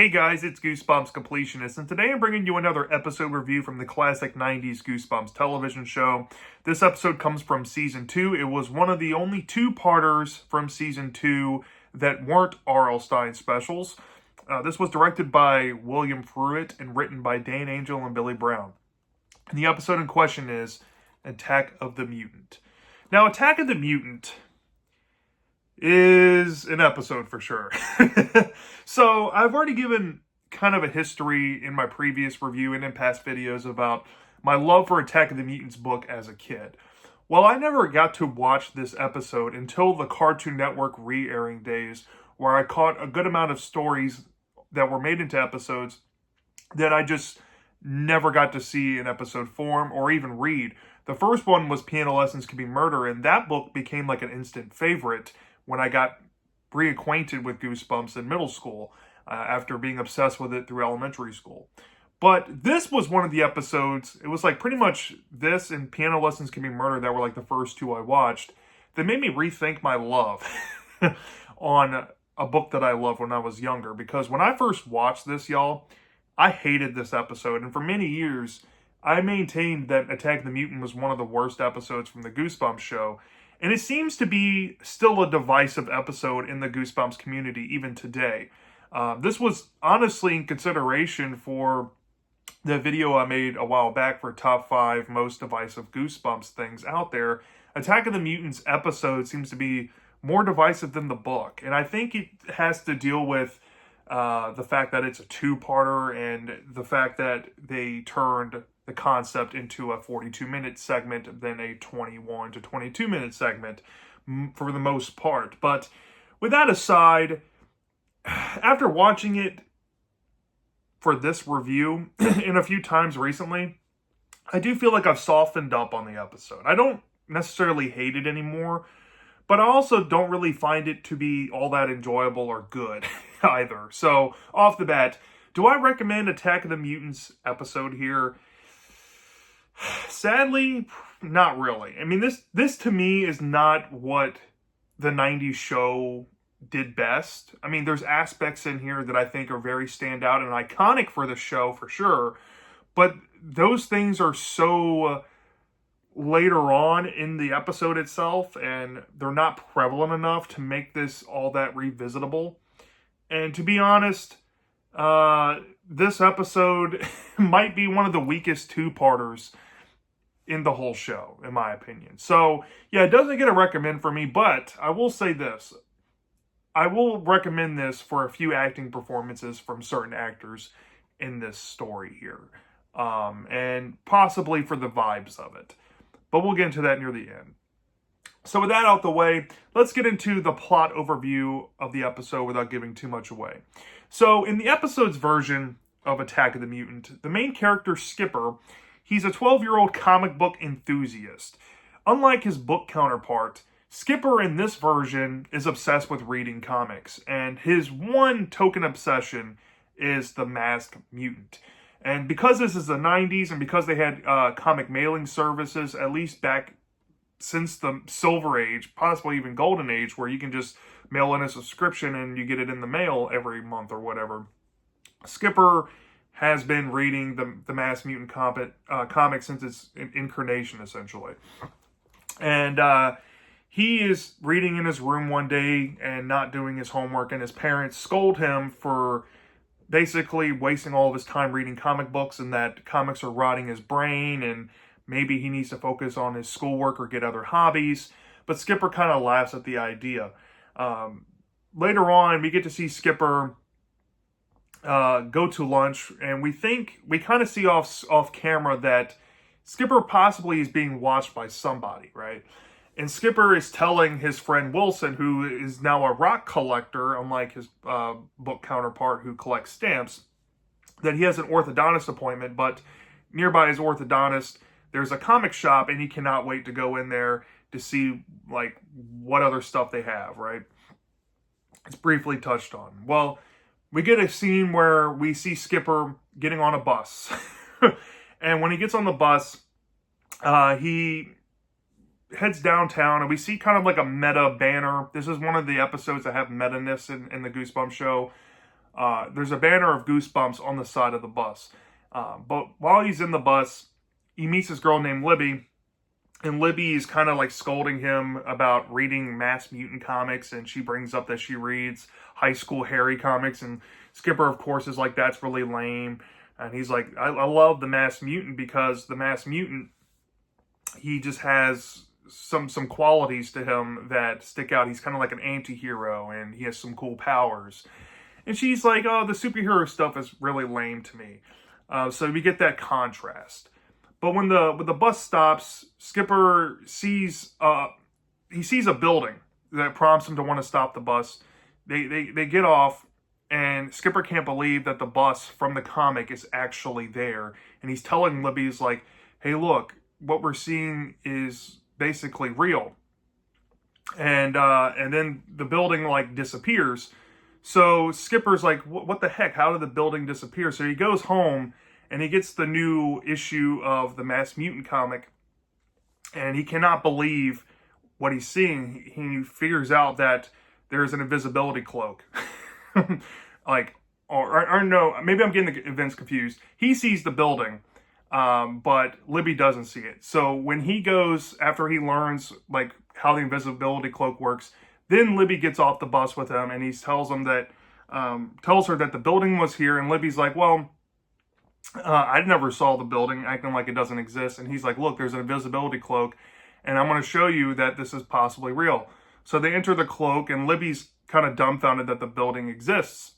Hey guys, it's Goosebumps Completionist, and today I'm bringing you another episode review from the classic 90s Goosebumps television show. This episode comes from Season 2. It was one of the only two-parters from Season 2 that weren't R.L. Stine specials. This was directed by William Fruitt and written by Dan Angel and Billy Brown. And the episode in question is Attack of the Mutant. Now, Attack of the Mutant is an episode for sure. So I've already given kind of a history in my previous review and in past videos about my love for Attack of the Mutants book as a kid. Well, I never got to watch this episode until the Cartoon Network re-airing days, where I caught a good amount of stories that were made into episodes that I just never got to see in episode form or even read. The first one was Piano Lessons Can Be Murder, and that book became like an instant favorite when I got reacquainted with Goosebumps in middle school after being obsessed with it through elementary school. But this was one of the episodes, it was like pretty much this and Piano Lessons Can Be Murder that were like the first two I watched, that made me rethink my love on a book that I loved when I was younger. Because when I first watched this, y'all, I hated this episode. And for many years, I maintained that Attack of the Mutant was one of the worst episodes from the Goosebumps show. And it seems to be still a divisive episode in the Goosebumps community even today. This was honestly in consideration for the video I made a while back for top 5 most divisive Goosebumps things out there. Attack of the Mutants episode seems to be more divisive than the book. And I think it has to deal with the fact that it's a two-parter and the fact that they turned the concept into a 42-minute segment than a 21 to 22-minute segment for the most part. But with that aside, after watching it for this review and a few times recently, I do feel like I've softened up on the episode. I don't necessarily hate it anymore, but I also don't really find it to be all that enjoyable or good either. So, off the bat, do I recommend Attack of the Mutants episode here? Sadly, not really. I mean, this to me is not what the 90s show did best. I mean, there's aspects in here that I think are very standout and iconic for the show, for sure. But those things are so later on in the episode itself, and they're not prevalent enough to make this all that revisitable. And to be honest, this episode might be one of the weakest two-parters in the whole show, in my opinion. So, yeah, it doesn't get a recommend for me, but I will say this. I will recommend this for a few acting performances from certain actors in this story here. And possibly for the vibes of it. But we'll get into that near the end. So with that out the way, let's get into the plot overview of the episode without giving too much away. So in the episode's version of Attack of the Mutant, the main character, Skipper, he's a 12-year-old comic book enthusiast. Unlike his book counterpart, Skipper in this version is obsessed with reading comics, and his one token obsession is the Masked Mutant. And because this is the 90s, and because they had comic mailing services, at least back since the Silver Age, possibly even Golden Age, where you can just mail in a subscription and you get it in the mail every month or whatever, Skipper has been reading the Masked Mutant comic since its incarnation, essentially. And he is reading in his room one day and not doing his homework, and his parents scold him for basically wasting all of his time reading comic books, and that comics are rotting his brain, and maybe he needs to focus on his schoolwork or get other hobbies. But Skipper kind of laughs at the idea. Later on, we get to see Skipper go to lunch, and we kind of see off camera that Skipper possibly is being watched by somebody, right? And Skipper is telling his friend Wilson, who is now a rock collector, unlike his book counterpart who collects stamps, that he has an orthodontist appointment, but nearby his orthodontist, there's a comic shop, and he cannot wait to go in there to see, like, what other stuff they have, right? It's briefly touched on. Well, we get a scene where we see Skipper getting on a bus. And when he gets on the bus, he heads downtown, and we see kind of like a meta banner. This is one of the episodes that have meta-ness in the Goosebumps show. there's a banner of Goosebumps on the side of the bus. But while he's in the bus, he meets this girl named Libby, and Libby is kind of like scolding him about reading Mass Mutant comics, and she brings up that she reads High School Harry comics, and Skipper, of course, is like, that's really lame. And he's like, I love the Mass Mutant because the Mass Mutant, he just has some qualities to him that stick out. He's kind of like an anti-hero, and he has some cool powers. And she's like, oh, the superhero stuff is really lame to me. So we get that contrast. But when the bus stops, Skipper sees he sees a building that prompts him to want to stop the bus. They get off, and Skipper can't believe that the bus from the comic is actually there. And he's telling Libby, he's like, hey, look, what we're seeing is basically real. And then the building like disappears. So Skipper's like, what the heck? How did the building disappear? So he goes home, and he gets the new issue of the Mass Mutant comic, and he cannot believe what he's seeing. He figures out that there's an invisibility cloak. Like, or no, maybe I'm getting the events confused. He sees the building, but Libby doesn't see it. So when he goes, after he learns like how the invisibility cloak works, then Libby gets off the bus with him, and he tells her that the building was here, and Libby's like, well, I never saw the building, acting like it doesn't exist. And he's like, look, there's an invisibility cloak, and I'm going to show you that this is possibly real. So they enter the cloak, and Libby's kind of dumbfounded that the building exists.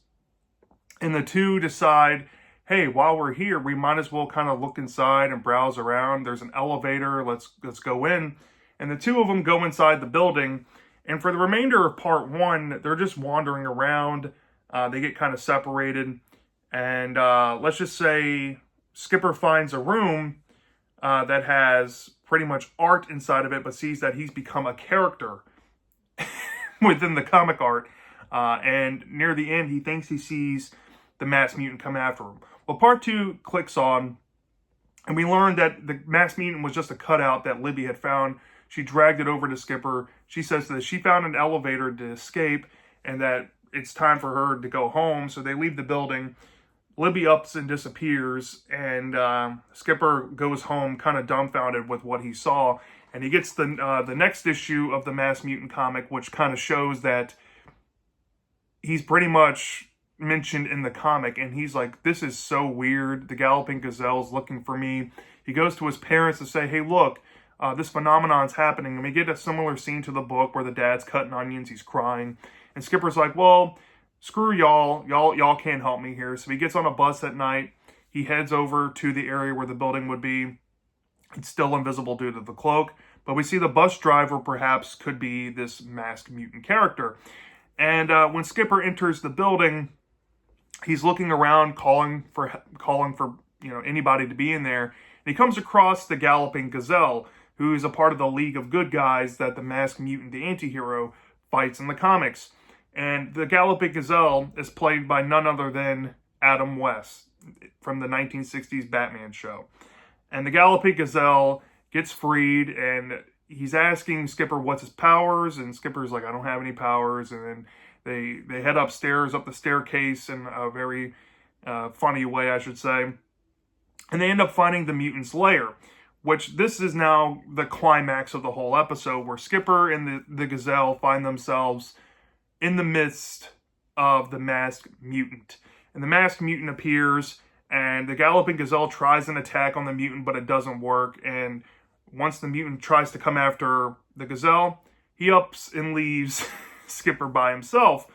And the two decide, hey, while we're here, we might as well kind of look inside and browse around. There's an elevator. Let's go in. And the two of them go inside the building. And for the remainder of part one, they're just wandering around. They get kind of separated. And let's just say Skipper finds a room that has pretty much art inside of it, but sees that he's become a character within the comic art. And near the end, he thinks he sees the Mass Mutant come after him. Well, part two clicks on, and we learn that the Mass Mutant was just a cutout that Libby had found. She dragged it over to Skipper. She says that she found an elevator to escape, and that it's time for her to go home. So they leave the building. Libby ups and disappears, and Skipper goes home kind of dumbfounded with what he saw. And he gets the next issue of the Mass Mutant comic, which kind of shows that he's pretty much mentioned in the comic. And he's like, this is so weird. The Galloping Gazelle's looking for me. He goes to his parents to say, hey, look, this phenomenon's happening. And we get a similar scene to the book where the dad's cutting onions. He's crying. And Skipper's like, well, screw y'all. Y'all can't help me here. So he gets on a bus at night. He heads over to the area where the building would be. It's still invisible due to the cloak. But we see the bus driver perhaps could be this masked mutant character. And when Skipper enters the building, he's looking around, calling for anybody to be in there. And he comes across the Galloping Gazelle, who is a part of the League of Good Guys that the masked mutant, the anti-hero, fights in the comics. And the Galloping Gazelle is played by none other than Adam West from the 1960s Batman show. And the Galloping Gazelle gets freed, and he's asking Skipper what's his powers, and Skipper's like, I don't have any powers. And then they head upstairs, up the staircase in a very funny way, I should say. And they end up finding the mutant's lair, which this is now the climax of the whole episode, where Skipper and the Gazelle find themselves in the midst of the masked mutant. And the masked mutant appears, and the Galloping Gazelle tries an attack on the mutant, but it doesn't work. And once the mutant tries to come after the Gazelle, he ups and leaves Skipper by himself.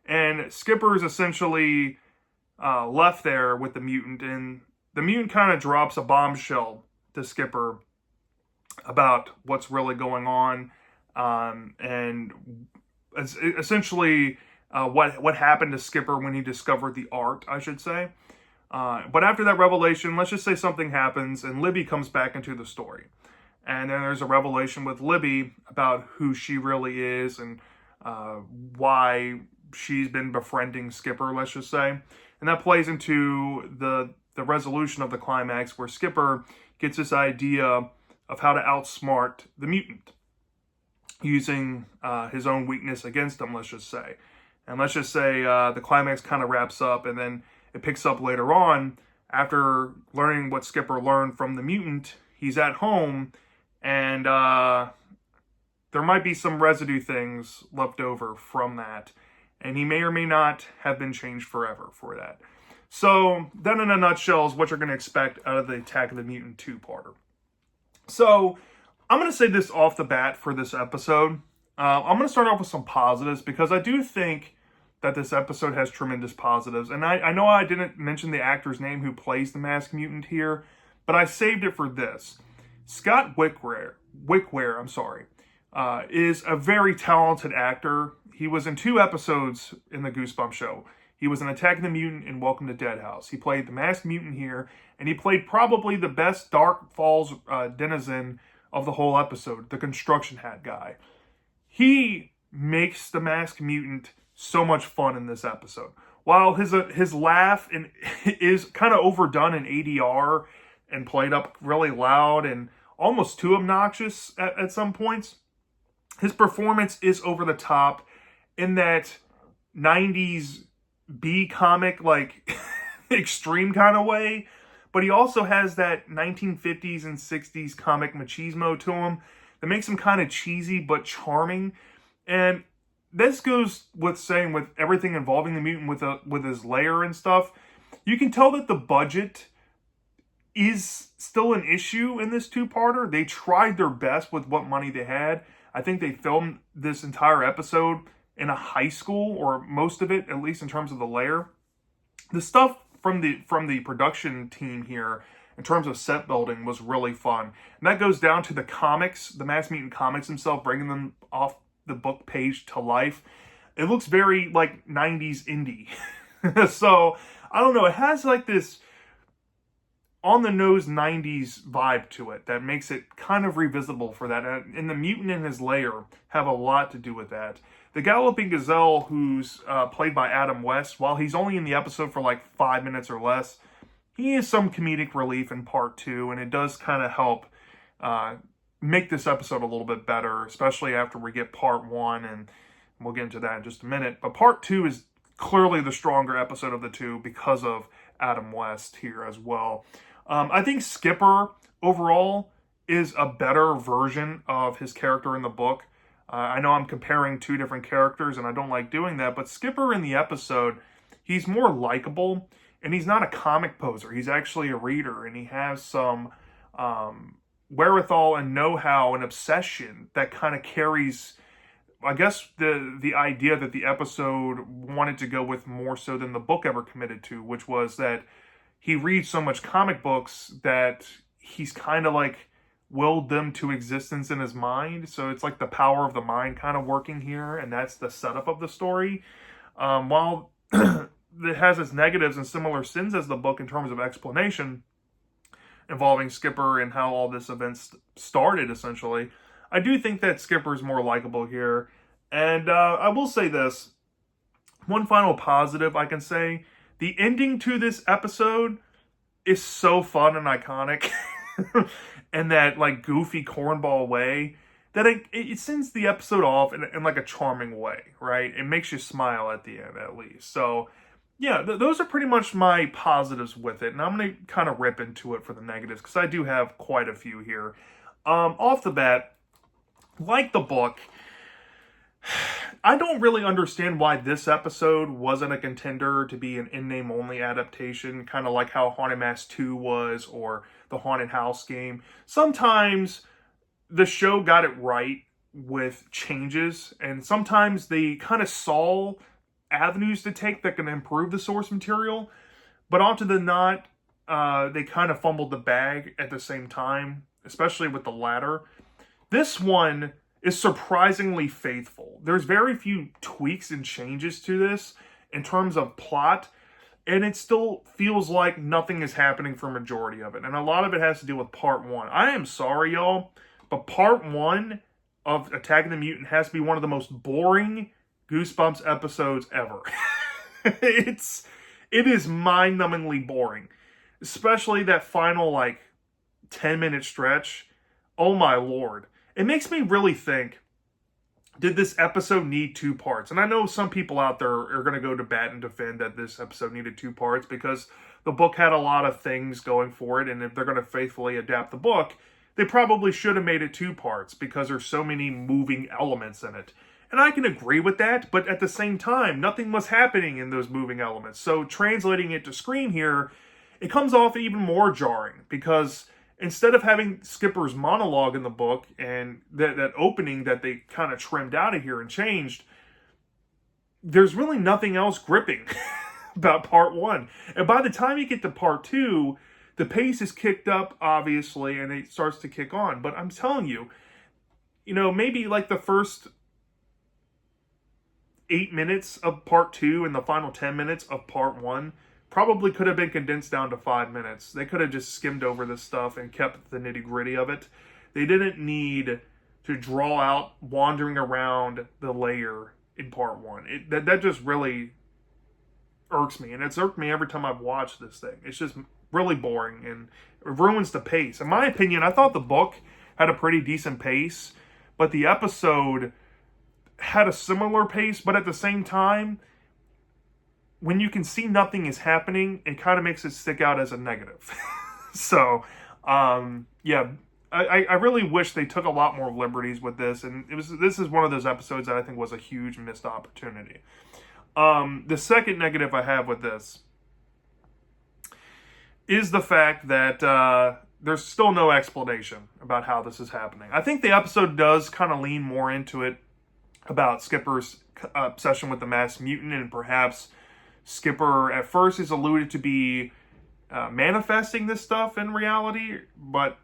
And Skipper is essentially left there with the mutant, and the mutant kind of drops a bombshell to Skipper about what's really going on, and essentially what happened to Skipper when he discovered the art, I should say. But after that revelation, let's just say something happens, and Libby comes back into the story. And then there's a revelation with Libby about who she really is, and why she's been befriending Skipper, let's just say. And that plays into the resolution of the climax, where Skipper gets this idea of how to outsmart the mutant, using his own weakness against him, let's just say. And let's just say the climax kind of wraps up, and then it picks up later on after learning what Skipper learned from the mutant. He's at home, and there might be some residue things left over from that. And he may or may not have been changed forever for that. So, that in a nutshell is what you're going to expect out of the Attack of the Mutant two-parter. So, I'm going to say this off the bat for this episode. I'm going to start off with some positives because I do think that this episode has tremendous positives. And I know I didn't mention the actor's name who plays the Masked Mutant here, but I saved it for this. Scott Wickware, is a very talented actor. He was in 2 episodes in the Goosebumps show. He was in Attack of the Mutant and Welcome to Deadhouse. He played the Masked Mutant here, and he played probably the best Dark Falls denizen of the whole episode, the construction hat guy. He makes the Masked Mutant so much fun in this episode. While his laugh is kind of overdone in ADR and played up really loud and almost too obnoxious at some points, his performance is over the top in that 90s B comic, like, extreme kind of way. But he also has that 1950s and 60s comic machismo to him that makes him kind of cheesy but charming. And this goes with saying with everything involving the mutant with his lair and stuff. You can tell that the budget is still an issue in this two-parter. They tried their best with what money they had. I think they filmed this entire episode in a high school, or most of it, at least in terms of the lair. The stuff from the production team here, in terms of set building, was really fun. And that goes down to the comics, the Masked Mutant comics themselves, bringing them off the book page to life. It looks very like 90s indie. So, I don't know, it has like this on-the-nose 90s vibe to it that makes it kind of revisitable for that. And the mutant in his lair have a lot to do with that. The Galloping Gazelle, who's played by Adam West, while he's only in the episode for like 5 minutes or less, he is some comedic relief in part 2, and it does kind of help make this episode a little bit better, especially after we get part 1, and we'll get into that in just a minute. But part 2 is clearly the stronger episode of the two because of Adam West here as well. I think Skipper, overall, is a better version of his character in the book. I know I'm comparing 2 different characters, and I don't like doing that, but Skipper in the episode, he's more likable, and he's not a comic poser. He's actually a reader, and he has some wherewithal and know-how and obsession that kind of carries, I guess, the idea that the episode wanted to go with more so than the book ever committed to, which was that he reads so much comic books that he's kind of like willed them to existence in his mind. So it's like the power of the mind kind of working here, and that's the setup of the story. While it has its negatives and similar sins as the book in terms of explanation involving Skipper and how all this event started, essentially, I do think that Skipper is more likable here. And I will say this. One final positive I can say. The ending to this episode is so fun and iconic in that like goofy cornball way that it sends the episode off in like a charming way, right? It makes you smile at the end at least. So yeah, those are pretty much my positives with it. And I'm going to kind of rip into it for the negatives because I do have quite a few here. Off the bat, like the book, I don't really understand why this episode wasn't a contender to be an in-name only adaptation, kind of like how Haunted Mask 2 was, or the Haunted House game. Sometimes the show got it right with changes, and sometimes they kind of saw avenues to take that can improve the source material, but often than not, they kind of fumbled the bag at the same time, especially with the latter. This one is surprisingly faithful. There's very few tweaks and changes to this in terms of plot, and it still feels like nothing is happening for a majority of it. And a lot of it has to do with part 1. I am sorry, y'all, but part 1 of Attack of the Mutant has to be one of the most boring Goosebumps episodes ever. It is mind-numbingly boring. Especially that final, 10-minute stretch. Oh my lord. It makes me really think, did this episode need 2 parts? And I know some people out there are going to go to bat and defend that this episode needed 2 parts because the book had a lot of things going for it, and if they're going to faithfully adapt the book, they probably should have made it 2 parts because there's so many moving elements in it. And I can agree with that, but at the same time, nothing was happening in those moving elements. So translating it to screen here, it comes off even more jarring because instead of having Skipper's monologue in the book and that opening that they kind of trimmed out of here and changed, there's really nothing else gripping about part 1. And by the time you get to part 2, the pace is kicked up, obviously, and it starts to kick on. But I'm telling you, maybe like the first 8 minutes of part 2 and the final 10 minutes of part 1 probably could have been condensed down to 5 minutes. They could have just skimmed over this stuff and kept the nitty-gritty of it. They didn't need to draw out wandering around the lair in part 1. That just really irks me, and it's irked me every time I've watched this thing. It's just really boring, and it ruins the pace. In my opinion, I thought the book had a pretty decent pace, but the episode had a similar pace, but at the same time, when you can see nothing is happening, it kind of makes it stick out as a negative. So, yeah, I really wish they took a lot more liberties with this, and this is one of those episodes that I think was a huge missed opportunity. The second negative I have with this is the fact that there's still no explanation about how this is happening. I think the episode does kind of lean more into it about Skipper's obsession with the masked mutant, and perhaps Skipper at first is alluded to be manifesting this stuff in reality, but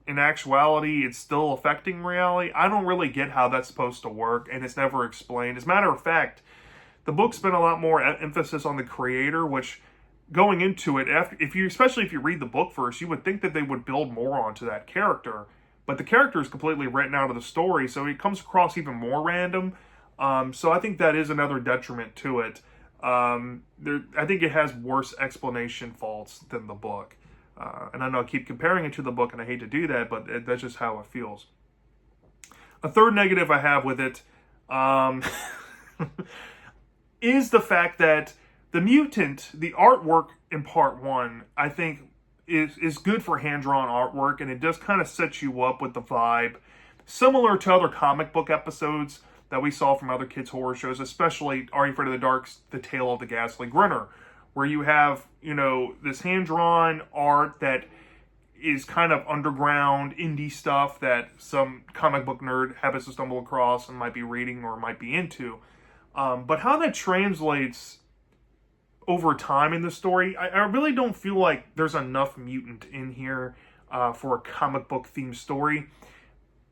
in actuality it's still affecting reality. I don't really get how that's supposed to work, and it's never explained. As a matter of fact, the book spent a lot more emphasis on the creator, which going into it, especially if you read the book first, you would think that they would build more onto that character. But the character is completely written out of the story, so it comes across even more random. So I think that is another detriment to it. I think it has worse explanation faults than the book. And I know I keep comparing it to the book, and I hate to do that, but that's just how it feels. A third negative I have with it is the fact that the mutant, the artwork in part 1, I think is good for hand-drawn artwork, and it does kind of set you up with the vibe, similar to other comic book episodes that we saw from other kids' horror shows, especially Are You Afraid of the Dark's The Tale of the Ghastly Grinner, where you have, this hand-drawn art that is kind of underground indie stuff that some comic book nerd happens to stumble across and might be reading or might be into. But how that translates over time in the story, I really don't feel like there's enough mutant in here for a comic book themed story.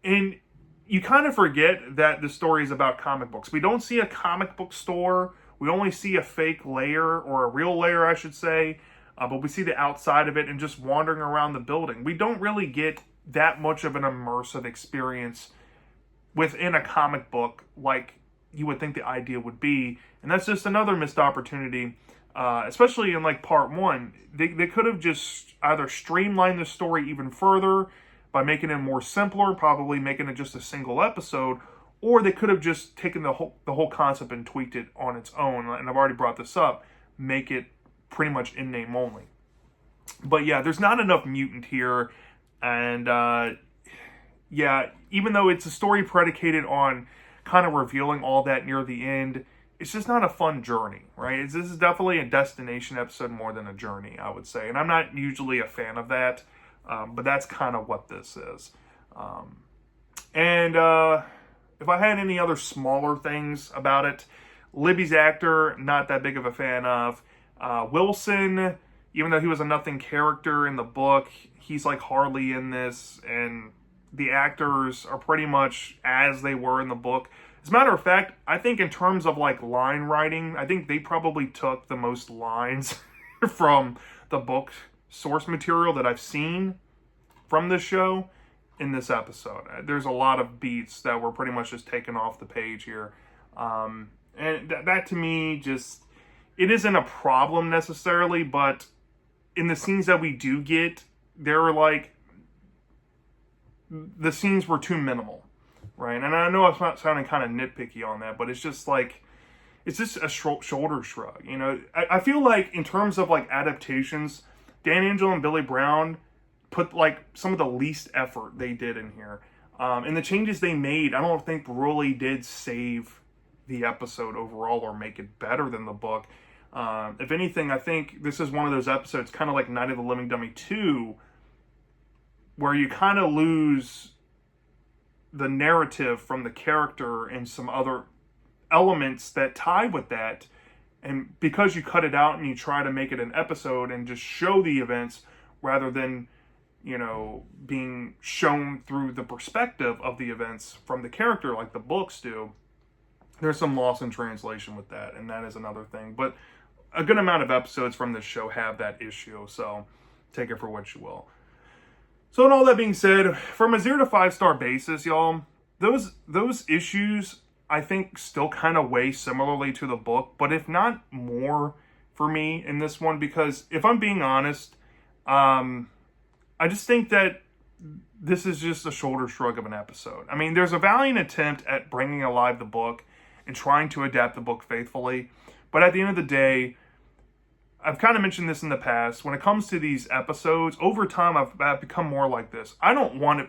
And you kind of forget that the story is about comic books. We don't see a comic book store. We only see a fake lair, or a real lair, I should say. But we see the outside of it and just wandering around the building. We don't really get that much of an immersive experience within a comic book like you would think the idea would be. And that's just another missed opportunity. Especially in like part 1, they could have just either streamlined the story even further by making it more simpler, probably making it just a single episode, or they could have just taken the whole concept and tweaked it on its own. And I've already brought this up, make it pretty much in name only. But yeah, there's not enough mutant here, and yeah, even though it's a story predicated on kind of revealing all that near the end, it's just not a fun journey, right? This is definitely a destination episode more than a journey, I would say. And I'm not usually a fan of that, but that's kind of what this is. And if I had any other smaller things about it, Libby's actor, not that big of a fan of. Wilson, even though he was a nothing character in the book, he's like hardly in this, and the actors are pretty much as they were in the book. As a matter of fact, I think in terms of like line writing, I think they probably took the most lines from the book source material that I've seen from this show in this episode. There's a lot of beats that were pretty much just taken off the page here. And that to me just, it isn't a problem necessarily, but in the scenes that we do get, there were like, the scenes were too minimal. right? And I know I'm not sounding kind of nitpicky on that, but it's just like, it's just a shoulder shrug. You know, I feel like in terms of like adaptations, Dan Angel and Billy Brown put like some of the least effort they did in here. And the changes they made, I don't think really did save the episode overall or make it better than the book. If anything, I think this is one of those episodes, kind of like Night of the Living Dummy 2, where you kind of lose the narrative from the character and some other elements that tie with that. And because you cut it out and you try to make it an episode and just show the events rather than, you know, being shown through the perspective of the events from the character like the books do, there's some loss in translation with that, and that is another thing. But a good amount of episodes from this show have that issue, so take it for what you will. So, and all that being said, from a 0 to 5 star basis, y'all, those issues I think still kind of weigh similarly to the book, but if not more for me in this one, because if I'm being honest, I just think that this is just a shoulder shrug of an episode. I mean, there's a valiant attempt at bringing alive the book and trying to adapt the book faithfully, but at the end of the day, I've kind of mentioned this in the past, when it comes to these episodes, over time I've become more like this. I don't want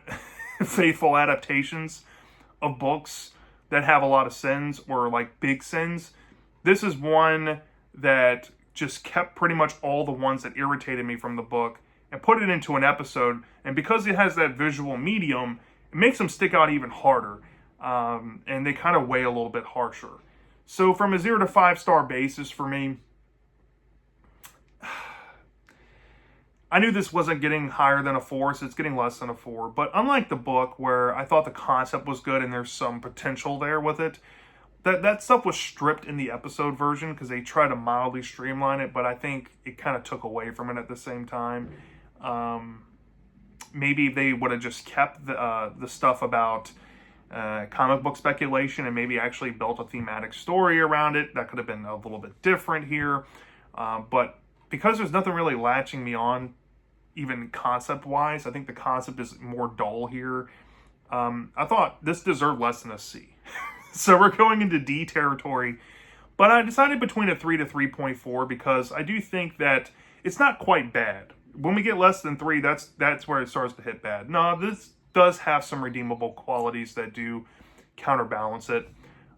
faithful adaptations of books that have a lot of sins or like big sins. This is one that just kept pretty much all the ones that irritated me from the book and put it into an episode. And because it has that visual medium, it makes them stick out even harder. And they kind of weigh a little bit harsher. So from a 0 to 5 star basis for me, I knew this wasn't getting higher than a 4, so it's getting less than a 4. But unlike the book, where I thought the concept was good and there's some potential there with it, that stuff was stripped in the episode version because they tried to mildly streamline it, but I think it kind of took away from it at the same time. Maybe they would have just kept the stuff about comic book speculation and maybe actually built a thematic story around it. That could have been a little bit different here. But because there's nothing really latching me on, even concept-wise, I think the concept is more dull here. I thought this deserved less than a C. So we're going into D territory. But I decided between a 3 to 3.4 because I do think that it's not quite bad. When we get less than 3, that's where it starts to hit bad. No, this does have some redeemable qualities that do counterbalance it.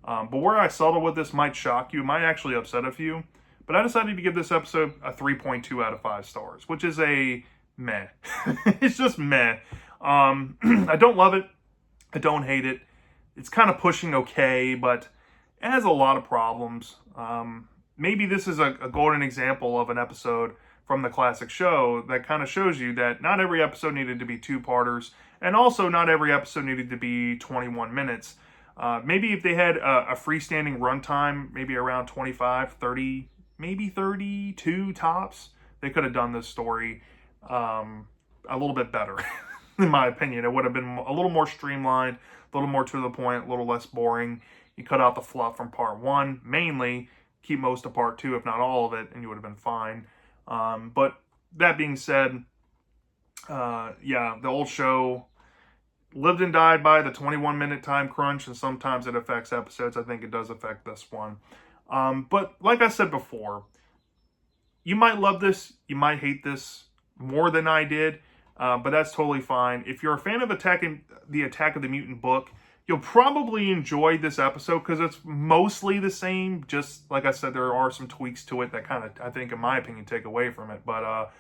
But where I settle with this might shock you, might actually upset a few. But I decided to give this episode a 3.2 out of 5 stars, which is a meh. It's just meh. I don't love it. I don't hate it. It's kind of pushing okay, but it has a lot of problems. Maybe this is a golden example of an episode from the classic show that kind of shows you that not every episode needed to be 2-parters, and also not every episode needed to be 21 minutes. Maybe if they had a freestanding runtime, maybe around 25, 30, maybe 32 tops, they could have done this story a little bit better, in my opinion. It would have been a little more streamlined, a little more to the point, a little less boring. You cut out the fluff from part 1, mainly, keep most of part 2, if not all of it, and you would have been fine. But that being said, yeah, the old show lived and died by the 21-minute time crunch, and sometimes it affects episodes. I think it does affect this one. But like I said before, you might love this, you might hate this more than I did, but that's totally fine. If you're a fan of the Attack of the Mutant book, you'll probably enjoy this episode because it's mostly the same. Just like I said, there are some tweaks to it that kind of, I think, in my opinion, take away from it. But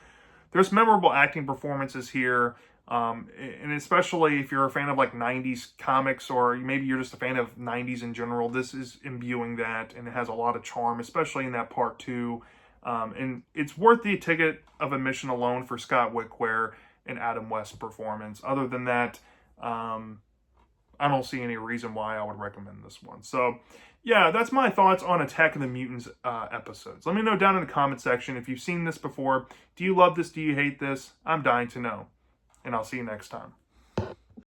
there's memorable acting performances here. And especially if you're a fan of like 90s comics, or maybe you're just a fan of 90s in general, this is imbuing that, and it has a lot of charm, especially in that part 2. And it's worth the ticket of admission alone for Scott Wickware and Adam West's performance. Other than that, I don't see any reason why I would recommend this one. So, yeah, that's my thoughts on Attack of the Mutants episodes. Let me know down in the comment section if you've seen this before. Do you love this? Do you hate this? I'm dying to know. And I'll see you next time.